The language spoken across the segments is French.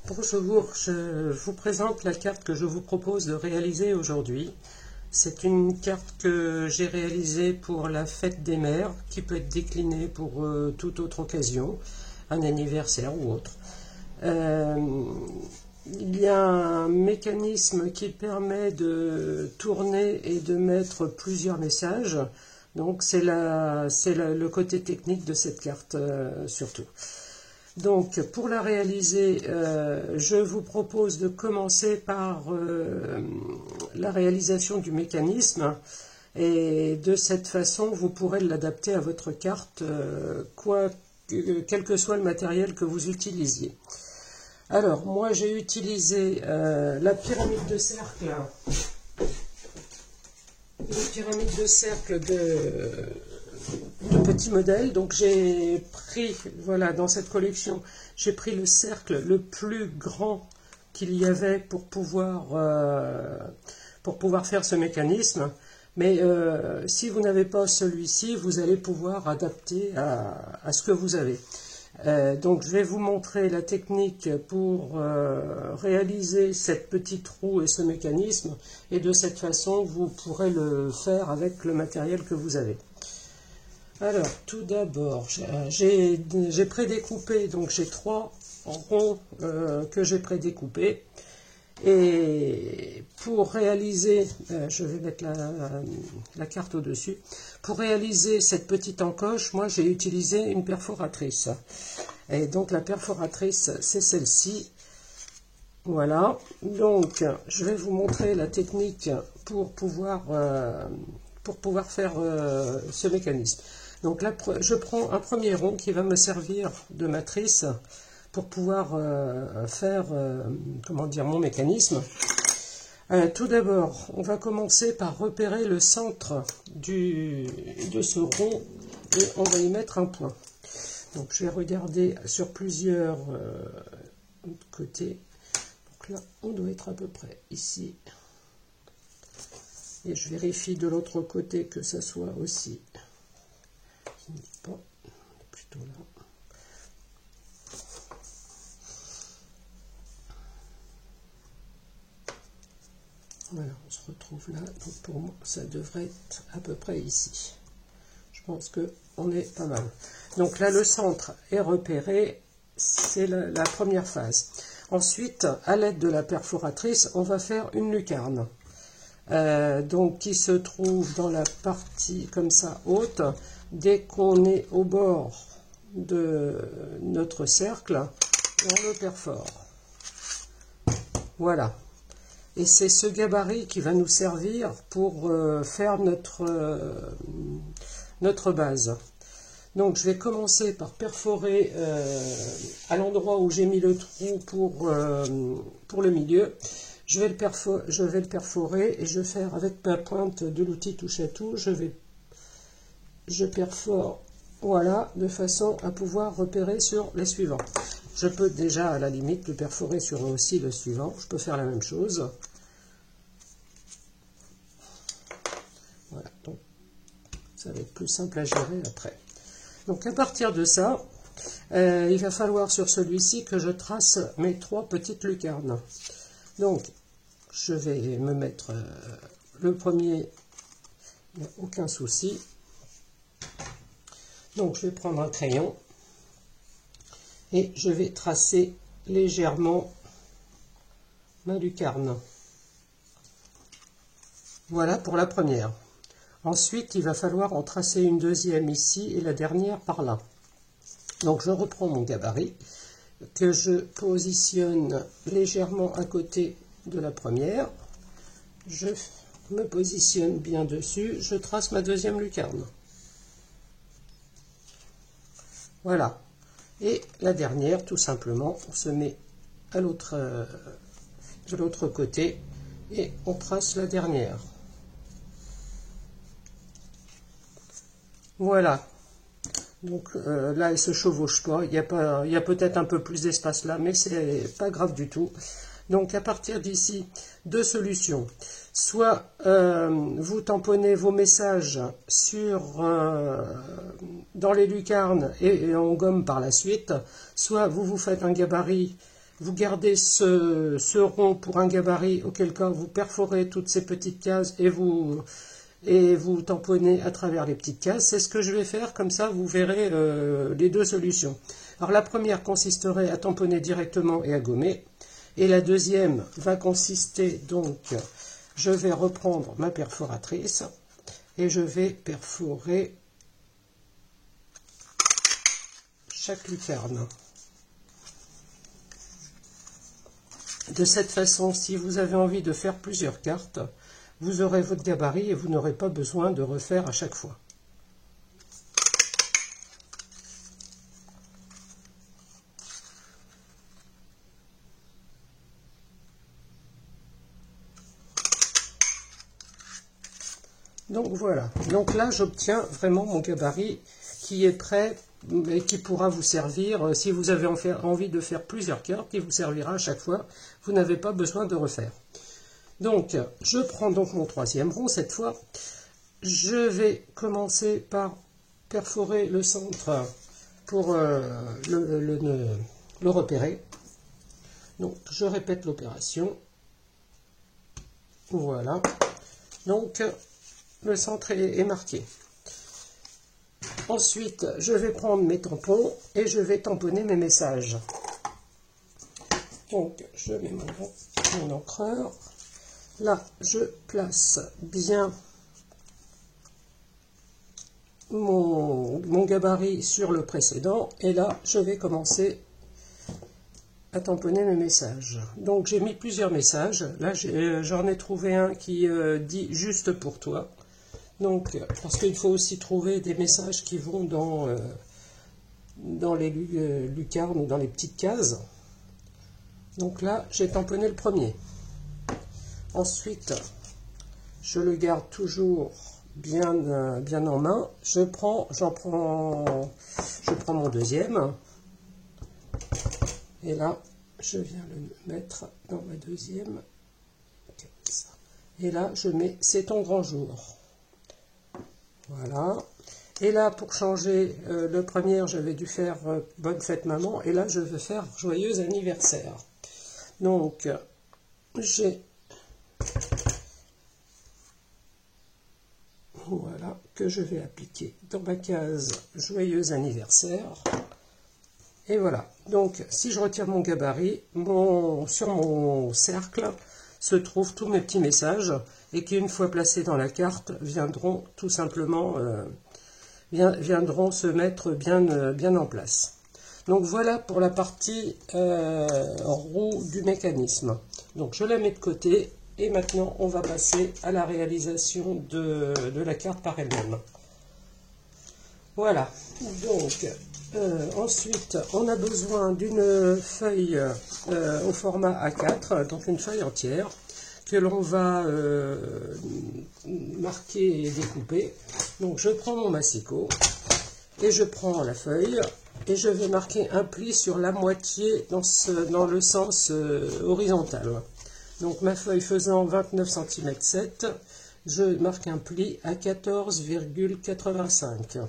Bonjour, je vous présente la carte que je vous propose de réaliser aujourd'hui. C'est une carte que j'ai réalisée pour la fête des mères, qui peut être déclinée pour toute autre occasion, un anniversaire ou autre. Il y a un mécanisme qui permet de tourner et de mettre plusieurs messages. Donc c'est le côté technique de cette carte surtout. Donc, pour la réaliser, je vous propose de commencer par la réalisation du mécanisme. Et de cette façon, vous pourrez l'adapter à votre carte, quel que soit le matériel que vous utilisiez. Alors, moi, j'ai utilisé la pyramide de cercle. Une pyramide de cercle de petits modèles. Donc j'ai pris, voilà, dans cette collection, j'ai pris le cercle le plus grand qu'il y avait pour pouvoir faire ce mécanisme. Mais si vous n'avez pas celui-ci, vous allez pouvoir adapter à ce que vous avez. Donc je vais vous montrer la technique pour réaliser cette petite roue et ce mécanisme, et de cette façon vous pourrez le faire avec le matériel que vous avez. Alors tout d'abord j'ai prédécoupé, donc j'ai 3 ronds que j'ai prédécoupés, et pour réaliser, je vais mettre la carte au-dessus, pour réaliser cette petite encoche, moi j'ai utilisé une perforatrice. Et donc la perforatrice, c'est celle-ci. Voilà, donc je vais vous montrer la technique pour pouvoir faire ce mécanisme. Donc là, je prends un premier rond qui va me servir de matrice pour pouvoir faire comment dire, mon mécanisme. Tout d'abord, on va commencer par repérer le centre de ce rond et on va y mettre un point. Donc je vais regarder sur plusieurs côtés. Donc là, on doit être à peu près ici. Et je vérifie de l'autre côté que ça soit aussi. Pas, plutôt là. Voilà, on se retrouve là. Donc pour moi, ça devrait être à peu près ici. Je pense qu'on est pas mal. Donc là, le centre est repéré. C'est la première phase. Ensuite, à l'aide de la perforatrice, on va faire une lucarne. Donc qui se trouve dans la partie comme ça haute. Dès qu'on est au bord de notre cercle, on le perfore. Voilà. Et c'est ce gabarit qui va nous servir pour faire notre base. Donc je vais commencer par perforer à l'endroit où j'ai mis le trou pour le milieu. Je vais le perforer et je vais faire avec ma pointe de l'outil touche à tout. Je perfore, voilà, de façon à pouvoir repérer sur les suivants. Je peux déjà, à la limite, le perforer sur aussi le suivant. Je peux faire la même chose. Voilà, donc ça va être plus simple à gérer après. Donc à partir de ça, il va falloir sur celui-ci que je trace mes 3 petites lucarnes. Donc, je vais me mettre le premier, il n'y a aucun souci. Donc, je vais prendre un crayon et je vais tracer légèrement ma lucarne. Voilà pour la première. Ensuite, il va falloir en tracer une deuxième ici et la dernière par là. Donc, je reprends mon gabarit que je positionne légèrement à côté de la première. Je me positionne bien dessus. Je trace ma deuxième lucarne. Voilà. Et la dernière, tout simplement, on se met de l'autre côté et on trace la dernière. Voilà. Donc là, elle ne se chevauche pas. Il y a peut-être un peu plus d'espace là, mais c'est pas grave du tout. Donc à partir d'ici, 2 solutions. Soit vous tamponnez vos messages dans les lucarnes et on gomme par la suite, soit vous vous faites un gabarit Vous gardez ce rond pour un gabarit, auquel cas vous perforez toutes ces petites cases et vous tamponnez à travers les petites cases. C'est ce que je vais faire, comme ça vous verrez les deux solutions. Alors la première consisterait à tamponner directement et à gommer. Et la deuxième va consister donc, je vais reprendre ma perforatrice et je vais perforer chaque lucarne. De cette façon, si vous avez envie de faire plusieurs cartes, vous aurez votre gabarit et vous n'aurez pas besoin de refaire à chaque fois. Donc voilà, donc là j'obtiens vraiment mon gabarit qui est prêt et qui pourra vous servir, si vous avez envie de faire plusieurs cartes, qui vous servira à chaque fois, vous n'avez pas besoin de refaire. Donc je prends donc mon troisième rond cette fois, je vais commencer par perforer le centre pour le repérer. Donc je répète l'opération, voilà, donc le centre est marqué. Ensuite, je vais prendre mes tampons et je vais tamponner mes messages. Donc, je mets mon encreur. Là, je place bien mon gabarit sur le précédent. Et là, je vais commencer à tamponner mes messages. Donc, j'ai mis plusieurs messages. Là, j'en ai trouvé un qui dit « Juste pour toi ». Donc, parce qu'il faut aussi trouver des messages qui vont dans les lucarnes ou dans les petites cases. Donc là, j'ai tamponné le premier. Ensuite, je le garde toujours bien en main. Je prends mon deuxième. Et là, je viens le mettre dans ma deuxième. Et là, je mets « C'est ton grand jour ». Voilà. Et là, pour changer le premier, j'avais dû faire Bonne fête maman. Et là, je veux faire Joyeux anniversaire. Donc, j'ai... Voilà, que je vais appliquer dans ma case Joyeux anniversaire. Et voilà. Donc, si je retire mon gabarit, sur mon cercle se trouvent tous mes petits messages et qui, une fois placés dans la carte, viendront tout simplement viendront se mettre bien en place. Donc voilà pour la partie roue du mécanisme. Donc je la mets de côté et maintenant on va passer à la réalisation de la carte par elle-même. Voilà, donc ensuite on a besoin d'une feuille au format A4, donc une feuille entière, que l'on va marquer et découper. Donc je prends mon massicot et je prends la feuille et je vais marquer un pli sur la moitié dans le sens horizontal. Donc ma feuille faisant 29 cm 7, je marque un pli à 14,85.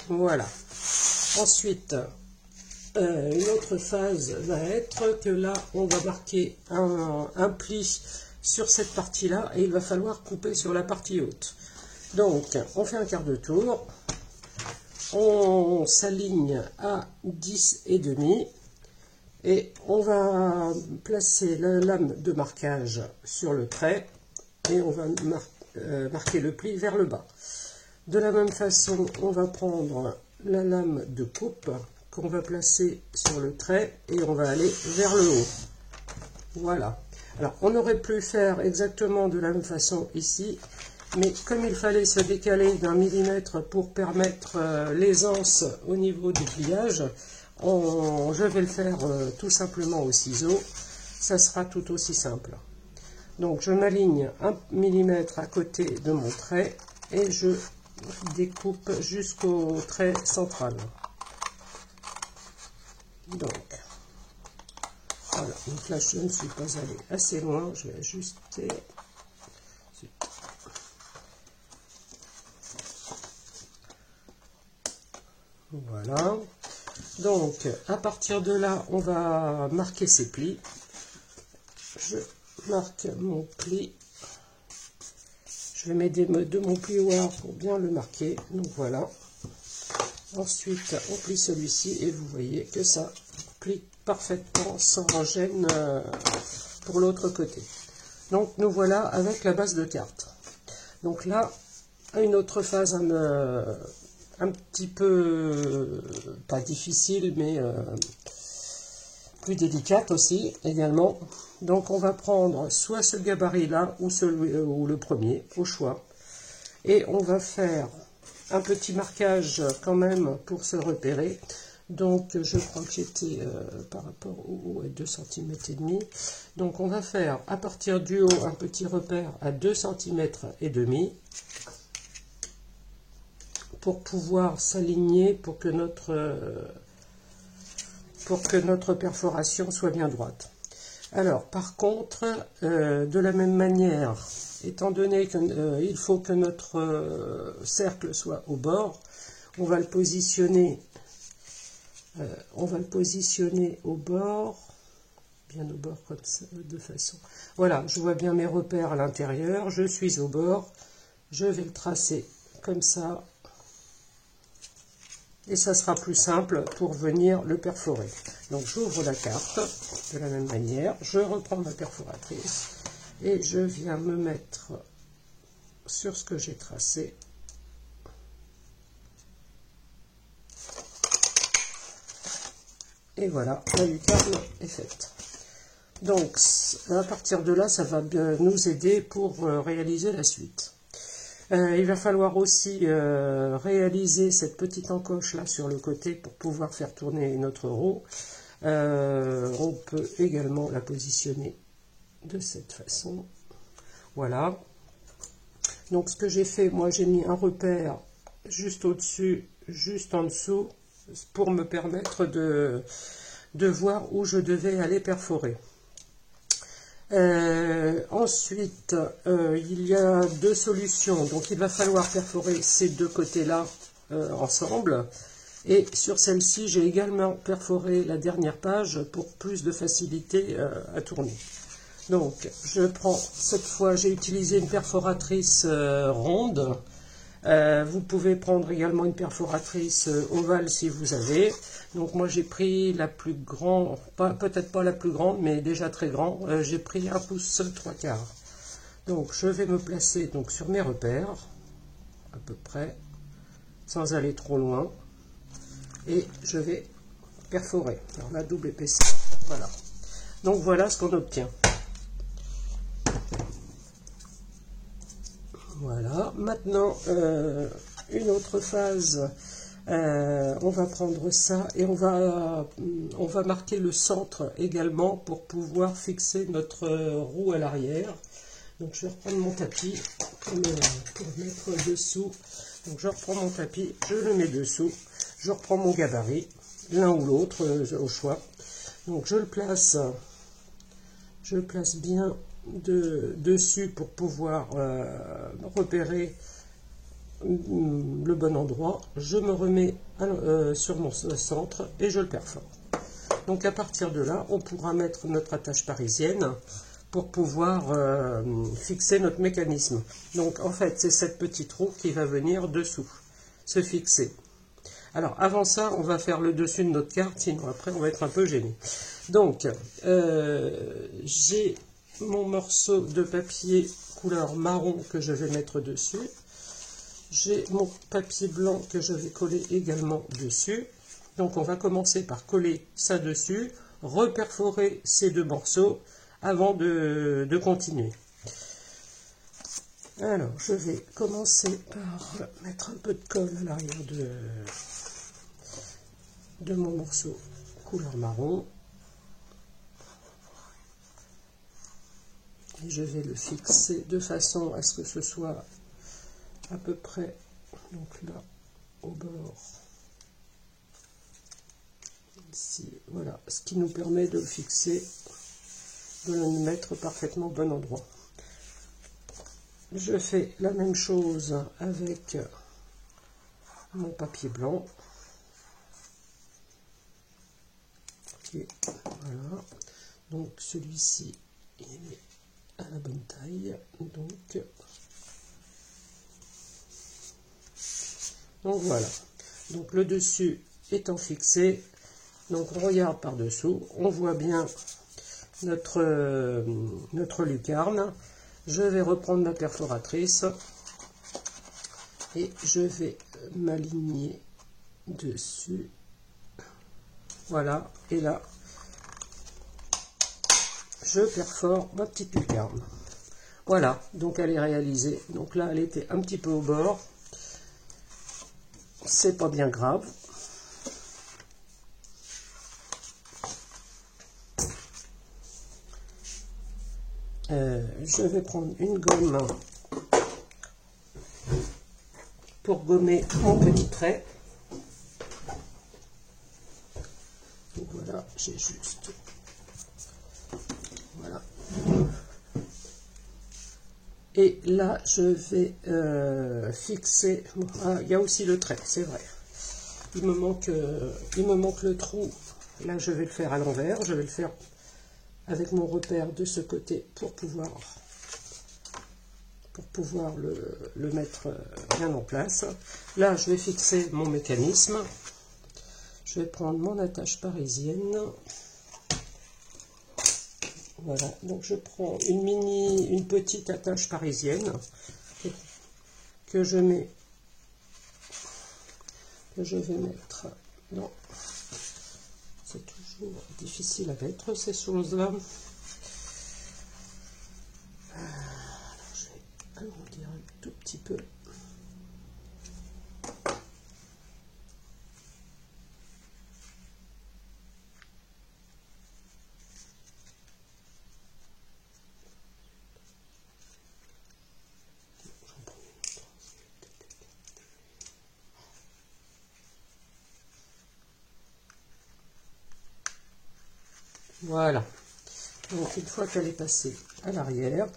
Voilà. Ensuite, une autre phase va être que là, on va marquer un pli sur cette partie-là et il va falloir couper sur la partie haute. Donc, on fait un quart de tour, on s'aligne à 10,5 et on va placer la lame de marquage sur le trait et on va marquer le pli vers le bas. De la même façon, on va prendre la lame de coupe qu'on va placer sur le trait et on va aller vers le haut. Voilà. Alors, on aurait pu faire exactement de la même façon ici, mais comme il fallait se décaler d'1 millimètre pour permettre l'aisance au niveau du pliage, je vais le faire tout simplement au ciseau. Ça sera tout aussi simple. Donc, je m'aligne 1 millimètre à côté de mon trait et je découpe jusqu'au trait central. Donc, voilà. Donc là, je ne suis pas allé assez loin. Je vais ajuster. Voilà. Donc, à partir de là, on va marquer ses plis. Je marque mon pli. Je vais m'aider de mon plioir pour bien le marquer. Donc voilà. Ensuite, on plie celui-ci et vous voyez que ça plie parfaitement sans gêne pour l'autre côté. Donc nous voilà avec la base de carte. Donc là, une autre phase un petit peu, pas difficile, mais plus délicate aussi également. Donc on va prendre soit ce gabarit-là ou le premier, au choix. Et on va faire un petit marquage quand même pour se repérer. Donc je crois que j'étais par rapport au 2 cm et demi. Donc on va faire à partir du haut un petit repère à 2 cm et demi pour pouvoir s'aligner pour que notre perforation soit bien droite. Alors par contre, de la même manière, étant donné qu'il faut que notre cercle soit au bord, on va le positionner au bord, bien au bord comme ça, de façon. Voilà, je vois bien mes repères à l'intérieur, je suis au bord, je vais le tracer comme ça, et ça sera plus simple pour venir le perforer. Donc j'ouvre la carte de la même manière, je reprends ma perforatrice et je viens me mettre sur ce que j'ai tracé. Et voilà, la lucarne est faite. Donc à partir de là, ça va bien nous aider pour réaliser la suite. Il va falloir aussi réaliser cette petite encoche là sur le côté pour pouvoir faire tourner notre roue. On peut également la positionner de cette façon. Voilà. Donc ce que j'ai fait, moi j'ai mis un repère juste au-dessus, juste en dessous, pour me permettre de voir où je devais aller perforer. Ensuite, il y a deux solutions. Donc il va falloir perforer ces deux côtés-là ensemble. Et sur celle-ci, j'ai également perforé la dernière page pour plus de facilité à tourner. Donc je prends, cette fois j'ai utilisé une perforatrice ronde. Vous pouvez prendre également une perforatrice ovale si vous avez. Donc moi j'ai pris la plus grande, peut-être pas la plus grande, mais déjà très grand. J'ai pris 1 pouce 3/4. Donc je vais me placer donc sur mes repères, à peu près, sans aller trop loin. Et je vais perforer. Alors la double épaisseur, voilà. Donc voilà ce qu'on obtient. Voilà, maintenant une autre phase, on va prendre ça et on va marquer le centre également pour pouvoir fixer notre roue à l'arrière. Donc je vais reprendre mon tapis pour mettre dessous. Donc je reprends mon tapis, je le mets dessous, je reprends mon gabarit, l'un ou l'autre au choix. Donc je le place bien dessus pour pouvoir repérer le bon endroit. Je me remets sur mon centre et je le perfore. Donc à partir de là, on pourra mettre notre attache parisienne pour pouvoir fixer notre mécanisme. Donc en fait, c'est cette petite roue qui va venir dessous, se fixer. Alors avant ça, on va faire le dessus de notre carte, sinon après on va être un peu gêné. Donc j'ai mon morceau de papier couleur marron que je vais mettre dessus. J'ai mon papier blanc que je vais coller également dessus. Donc on va commencer par coller ça dessus, reperforer ces deux morceaux avant de continuer. Alors je vais commencer par mettre un peu de colle à l'arrière de mon morceau couleur marron. Et je vais le fixer de façon à ce que ce soit à peu près, donc là, au bord, ici, voilà, ce qui nous permet de le fixer, de le mettre parfaitement au bon endroit. Je fais la même chose avec mon papier blanc. Et voilà. Donc celui-ci, il est à la bonne taille. Donc voilà. Donc le dessus étant fixé, donc on regarde par dessous, on voit bien notre lucarne. Je vais reprendre ma perforatrice et je vais m'aligner dessus. Voilà, et là je perfore ma petite lucarne. Voilà, donc elle est réalisée. Donc là elle était un petit peu au bord, c'est pas bien grave. Je vais prendre une gomme pour gommer mon petit trait. Donc voilà, j'ai juste... Voilà. Et là, je vais fixer... Ah, il y a aussi le trait, c'est vrai. Il me manque le trou. Là, je vais le faire à l'envers. Je vais le faire avec mon repère de ce côté pour pouvoir le mettre bien en place. Là, je vais fixer mon mécanisme. Je vais prendre mon attache parisienne. Voilà, donc je prends une petite attache parisienne que je vais mettre dans... C'est toujours difficile à mettre ces choses-là. Alors je vais agrandir un tout petit peu. Voilà, donc une fois qu'elle est passée à l'arrière,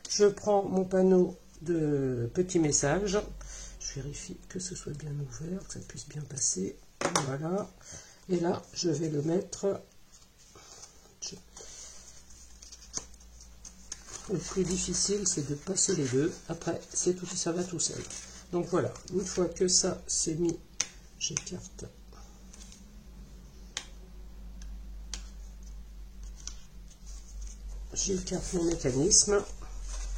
je prends mon panneau de petits messages, je vérifie que ce soit bien ouvert, que ça puisse bien passer, voilà, et là je vais le mettre, le plus difficile c'est de passer les deux, après c'est tout, ça va tout seul. Donc voilà, une fois que ça c'est mis, j'écarte. J'écarte mon mécanisme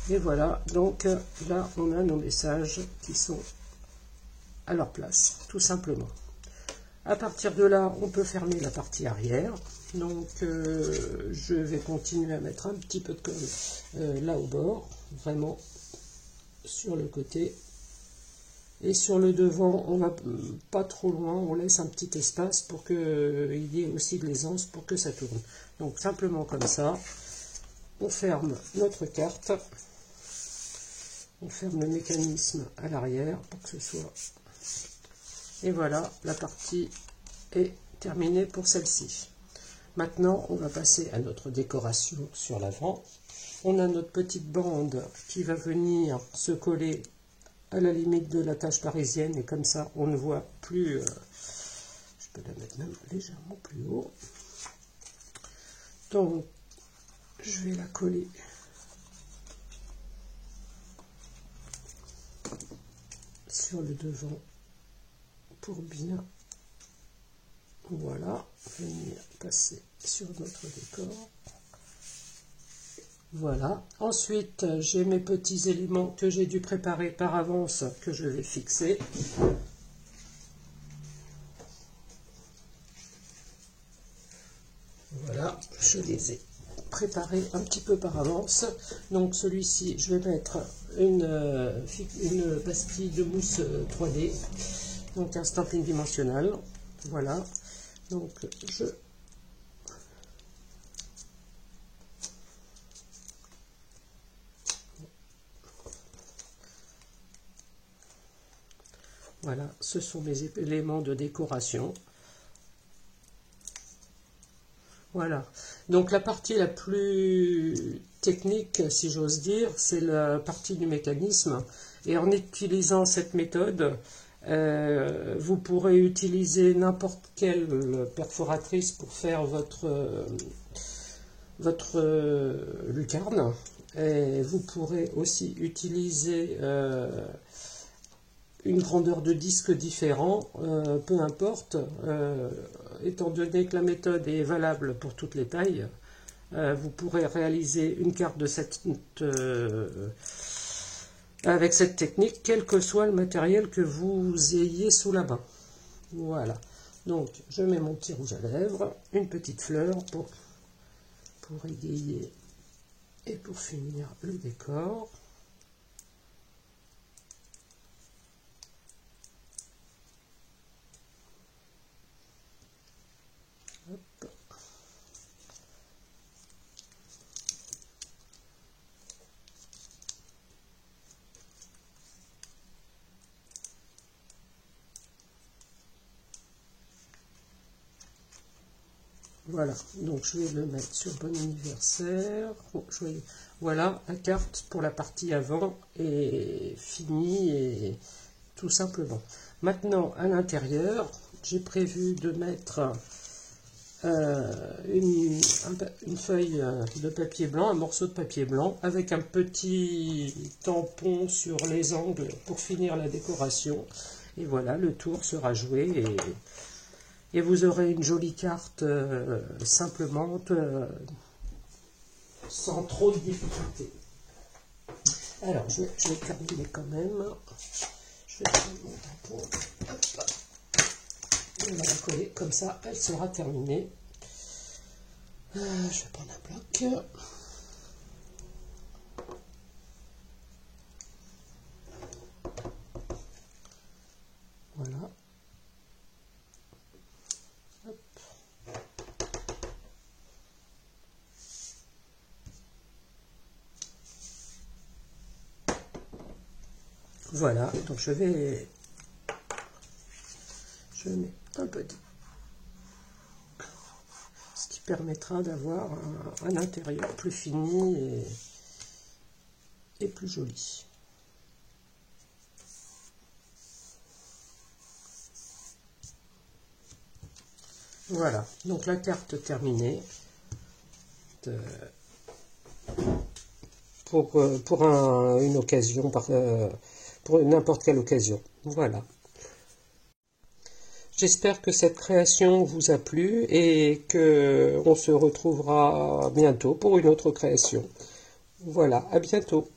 et voilà, donc là on a nos messages qui sont à leur place, tout simplement. À partir de là, on peut fermer la partie arrière. Donc je vais continuer à mettre un petit peu de colle là au bord, vraiment sur le côté. Et sur le devant, on va pas trop loin, on laisse un petit espace pour qu'il y ait aussi de l'aisance pour que ça tourne. Donc simplement comme ça. On ferme notre carte, on ferme le mécanisme à l'arrière pour que ce soit... Et voilà, la partie est terminée pour celle-ci. Maintenant, on va passer à notre décoration sur l'avant. On a notre petite bande qui va venir se coller à la limite de la tache parisienne et comme ça, on ne voit plus... je peux la mettre même légèrement plus haut. Donc, je vais la coller sur le devant pour bien, voilà, venir passer sur notre décor. Voilà. Ensuite, j'ai mes petits éléments que j'ai dû préparer par avance que je vais fixer. Voilà, je les ai préparé un petit peu par avance. Donc celui-ci, je vais mettre une pastille de mousse 3D, donc un stamping dimensionnel. Voilà, donc voilà, ce sont mes éléments de décoration. Voilà, donc la partie la plus technique, si j'ose dire, c'est la partie du mécanisme. Et en utilisant cette méthode, Vous pourrez utiliser n'importe quelle perforatrice pour faire votre lucarne. Et vous pourrez aussi utiliser une grandeur de disque différent, peu importe, étant donné que la méthode est valable pour toutes les tailles, vous pourrez réaliser une carte de avec cette technique, quel que soit le matériel que vous ayez sous la main. Voilà. Donc, je mets mon petit rouge à lèvres, une petite fleur pour égayer et pour finir le décor. Hop. Voilà, donc je vais le mettre sur bon anniversaire. Voilà, la carte pour la partie avant est finie et tout simplement. Maintenant, à l'intérieur, j'ai prévu de mettre une feuille de papier blanc, un morceau de papier blanc, avec un petit tampon sur les angles pour finir la décoration. Et voilà, le tour sera joué et vous aurez une jolie carte simplement sans trop de difficultés. Alors, je vais terminer quand même. Je vais prendre mon tampon. Hop. On va la coller comme ça, elle sera terminée. Je vais prendre un bloc. Voilà. Hop. Voilà, donc je mets un petit, ce qui permettra d'avoir un intérieur plus fini et plus joli. Voilà, donc la carte terminée pour une occasion, pour n'importe quelle occasion. Voilà. J'espère que cette création vous a plu et que on se retrouvera bientôt pour une autre création. Voilà, à bientôt.